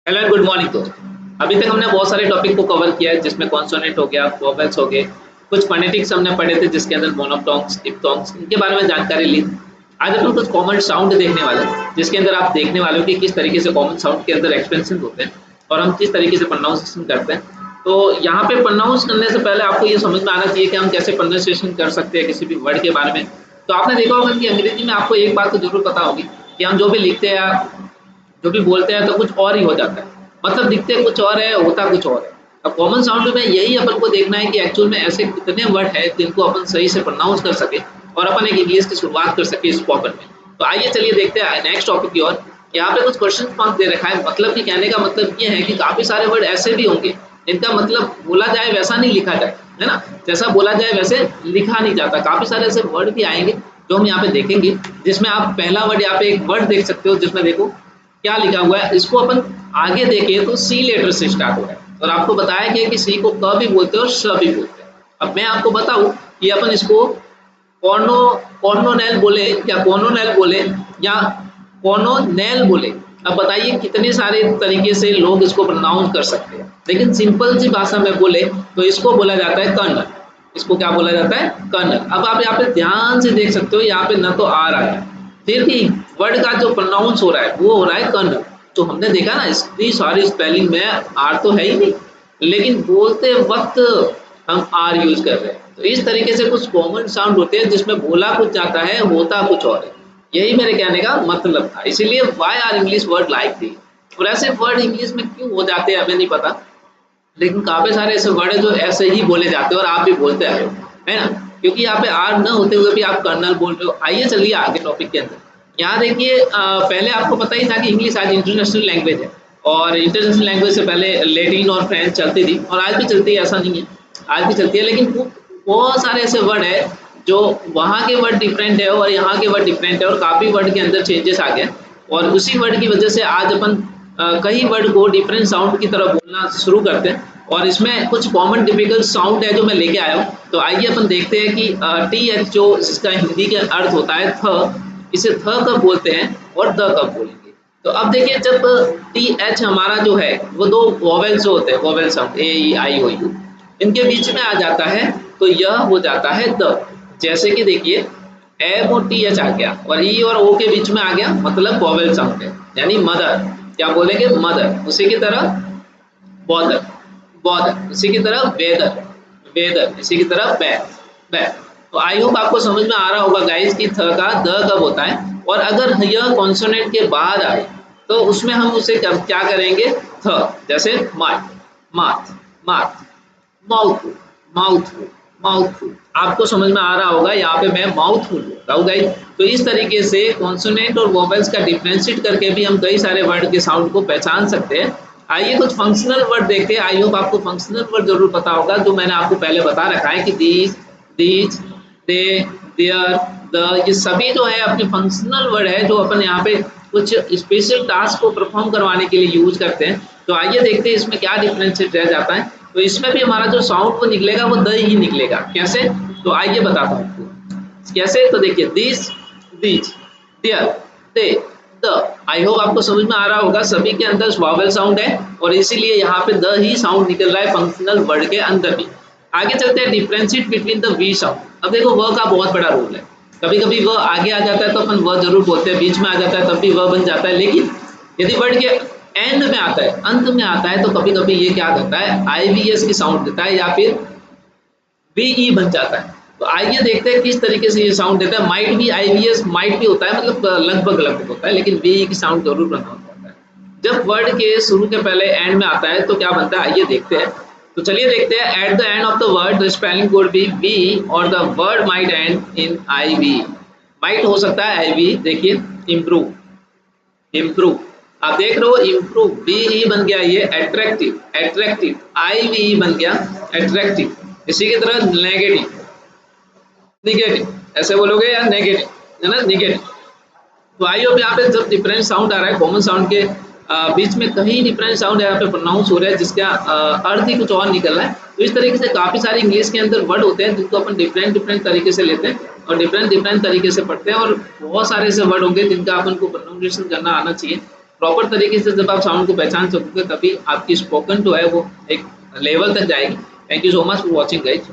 Hello and good morning दोस्त। अभी तक हमने बहुत सारे टॉपिक को कवर किया है जिसमें कॉन्सोनेंट हो गया, वोवेल्स हो गए, कुछ फोनेटिक्स हमने पढ़े थे जिसके अंदर मोनोफ्टॉन्ग्स, डिप्थॉन्ग्स इनके बारे में जानकारी ली। आज अपन कुछ कॉमन साउंड देखने वाले हैं जिसके अंदर आप देखने वाले हो कि किस तरीके से कॉमन साउंड के अंदर एक्सपेंशन होते हैं और हम किस तरीके से प्रोनाउंसिएशन करते हैं। तो यहाँ पे प्रोनाउंस करने से पहले आपको ये समझ में आना चाहिए कि हम कैसे प्रोनाउंसिएशन कर सकते हैं किसी भी वर्ड के बारे में। तो आपने देखा होगा कि अंग्रेजी में आपको एक बात तो जरूर पता होगी कि हम जो भी लिखते हैं जो भी बोलते हैं तो कुछ और ही हो जाता है, मतलब दिखते कुछ और है, होता कुछ और है। अब कॉमन साउंड में यही अपन को देखना है कि एक्चुअल में ऐसे कितने वर्ड है जिनको अपन सही से प्रोनाउंस कर सके और अपन एक इंग्लिश की शुरुआत कर सके स्पोकन में। तो आइए चलिए देखते हैं नेक्स्ट टॉपिक की ओर। यहाँ पे कुछ क्वेश्चन मार्क दे रखा है, मतलब कि कहने का मतलब ये है कि काफी सारे वर्ड ऐसे भी होंगे इनका मतलब बोला जाए वैसा नहीं लिखा जाए, है ना। जैसा बोला जाए वैसे लिखा नहीं जाता। काफी सारे ऐसे वर्ड भी आएंगे जो हम यहाँ पे देखेंगे, जिसमें आप पहला वर्ड यहाँ पे एक वर्ड देख सकते हो जिसमें देखो क्या लिखा हुआ है। इसको अपन आगे देखें तो सी लेटर से स्टार्ट हो रहा है और आपको बताया गया कि सी को क भी बोलते हैं और स भी बोलते हैं। अब मैं आपको बताऊं कि अपन इसको कॉर्नो कॉर्नोनेल बोले या कॉर्नोनेल बोले या कॉर्नोनेल बोले। अब बताइए कितने सारे तरीके से लोग इसको प्रोनाउंस कर सकते हैं, लेकिन सिंपल सी भाषा में बोले तो इसको बोला जाता है कर्नल। इसको क्या बोला जाता है? कर्नल। अब आप यहाँ पे ध्यान से देख सकते हो, यहाँ पे न तो आ रहा है, फिर भी वर्ड का जो प्रोनाउंस हो रहा है वो हो रहा है कर्नल। तो हमने देखा ना इतनी सारी स्पेलिंग में आर तो है ही नहीं, लेकिन बोलते वक्त हम आर यूज कर रहे हैं। तो इस तरीके से कुछ कॉमन साउंड होते हैं जिसमें बोला कुछ जाता है, होता कुछ और है। यही मेरे कहने का मतलब था। इसीलिए why are English word like the. और ऐसे वर्ड इंग्लिश में क्यों हो जाते हैं हमें नहीं पता, लेकिन काफी सारे ऐसे वर्ड है जो ऐसे ही बोले जाते हैं और आप भी बोलते आए हो, है ना। क्योंकि यहाँ पे आर न होते हुए भी आप कर्नल बोल रहे हो। आइए चलिए आगे टॉपिक के अंदर। यहाँ देखिए पहले आपको पता ही था कि इंग्लिश आज इंटरनेशनल लैंग्वेज है और इंटरनेशनल लैंग्वेज से पहले लैटिन और फ्रेंच चलती थी और आज भी चलती है, ऐसा नहीं है, आज भी चलती है। लेकिन बहुत सारे ऐसे वर्ड है जो वहाँ के वर्ड डिफरेंट है और यहाँ के वर्ड डिफरेंट है और काफी वर्ड के अंदर चेंजेस आ गए और उसी वर्ड की वजह से आज अपन कई वर्ड को डिफरेंट साउंड की तरह बोलना शुरू करते हैं और इसमें कुछ कॉमन टिपिकल साउंड है जो मैं लेके आया हूँ। तो आइए अपन देखते हैं कि टी एच जो जिसका हिंदी के अर्थ होता है थ, इसे थ कब बोलते हैं और द कब बोलेंगे। तो अब देखिए जब टी एच हमारा जो है वो दो वोवेल्स होते हैं, vowel sound A E I O U, इनके बीच में आ जाता है तो यह हो जाता है द। जैसे कि देखिए एम और टी एच आ गया और ई और ओ के बीच में आ गया, मतलब वोवेल साउंड है, यानी मदर। क्या बोलेंगे? मदर। उसी की तरह बॉदर, बॉदर। इसी की तरह वेदर, वेदर। इसी की तरह बैक, बैक। तो आई होप आपको समझ में आ रहा होगा गाइस कि थ का द कब होता है और अगर यह कॉन्सोनेंट के बाद आए तो उसमें हम उसे क्या करेंगे? थ। जैसे माथ, माथ, माथ, माउथ, माउथ, माउथ। आपको समझ में आ रहा होगा यहाँ पे मैं माउथफुल बोल रहा हूँ गाइस। तो इस तरीके से कॉन्सोनेंट और वोवेल्स का डिफरेंशिएट करके भी हम कई सारे वर्ड के साउंड को पहचान सकते हैं। आइए कुछ फंक्शनल वर्ड देखते हैं। आई होप आपको फंक्शनल वर्ड जरूर पता होगा जो मैंने आपको पहले बता रखा है कि these, these, they, there, the, ये सभी जो है अपने फंक्शनल वर्ड है जो अपन यहाँ पे कुछ स्पेशल टास्क को परफॉर्म करवाने के लिए यूज करते हैं। तो आइए देखते हैं इसमें क्या डिफरेंशिएट रह जाता है। तो इसमें भी हमारा जो साउंड वो निकलेगा वो द ही निकलेगा। कैसे? तो आइए बताता हूँ आपको कैसे। तो देखिए this, these, there, they, the. I hope आपको समझ में आ रहा होगा सभी के अंदर वॉवेल साउंड है और इसीलिए यहाँ पे द ही साउंड निकल रहा है फंक्शनल वर्ड के अंदर भी। आगे चलते हैं differentiate between the V sound. अब देखो व का बहुत बड़ा रोल है। कभी कभी वह आगे आ जाता है तो अपन वह जरूर बोलते हैं, बीच में आ जाता है तब भी वह बन जाता है, लेकिन यदि वर्ड के एंड में आता है, अंत में आता है, तो कभी कभी ये क्या करता है? आईवीएस की साउंड देता है या फिर वीई बन जाता है। तो आइए देखते हैं किस तरीके से ये साउंड देता है। माइट भी आईवीएस माइट भी होता है, मतलब लगभग लगभग होता है, लेकिन वीई की साउंड जरूर प्रोनाउंस होता है। जब वर्ड के शुरू के पहले एंड में आता है तो क्या बनता है? आइए देखते हैं। तो चलिए देखते हैं। At the end of the word the spelling would be V और the word might end in I V. Might हो सकता है आईवी। देखिए इम्प्रूव, इम्प्रूव। आप देख रहे हो इम्प्रूव, बी ई बन गया ये एट्रैक्टिव, एट्रैक्टिव, आई वी बन गया एट्रैक्टिव। इसी की तरह नेगेटिव, निगेटिव ऐसे बोलोगे या नेगेटिव, है ना, निगेटिव। तो आई होप यहाँ पे जब डिफरेंट साउंड आ रहा है कॉमन साउंड के बीच में कहीं डिफरेंट साउंड यहाँ पे प्रोनाउंस हो रहा है जिसका अर्थ ही कुछ और निकल रहा है। तो इस तरीके से काफी सारे इंग्लिश के अंदर वर्ड होते हैं जिनको अपन डिफरेंट डिफरेंट तरीके से लेते हैं और डिफरेंट डिफरेंट तरीके से पढ़ते हैं और बहुत सारे ऐसे वर्ड होंगे जिनका अपन को प्रोनाउंसिएशन करना आना चाहिए। प्रॉपर तरीके से जब आप साउंड को पहचान सकोगे तभी आपकी स्पोकन जो है वो एक लेवल तक जाएगी। Thank you so much for watching guys.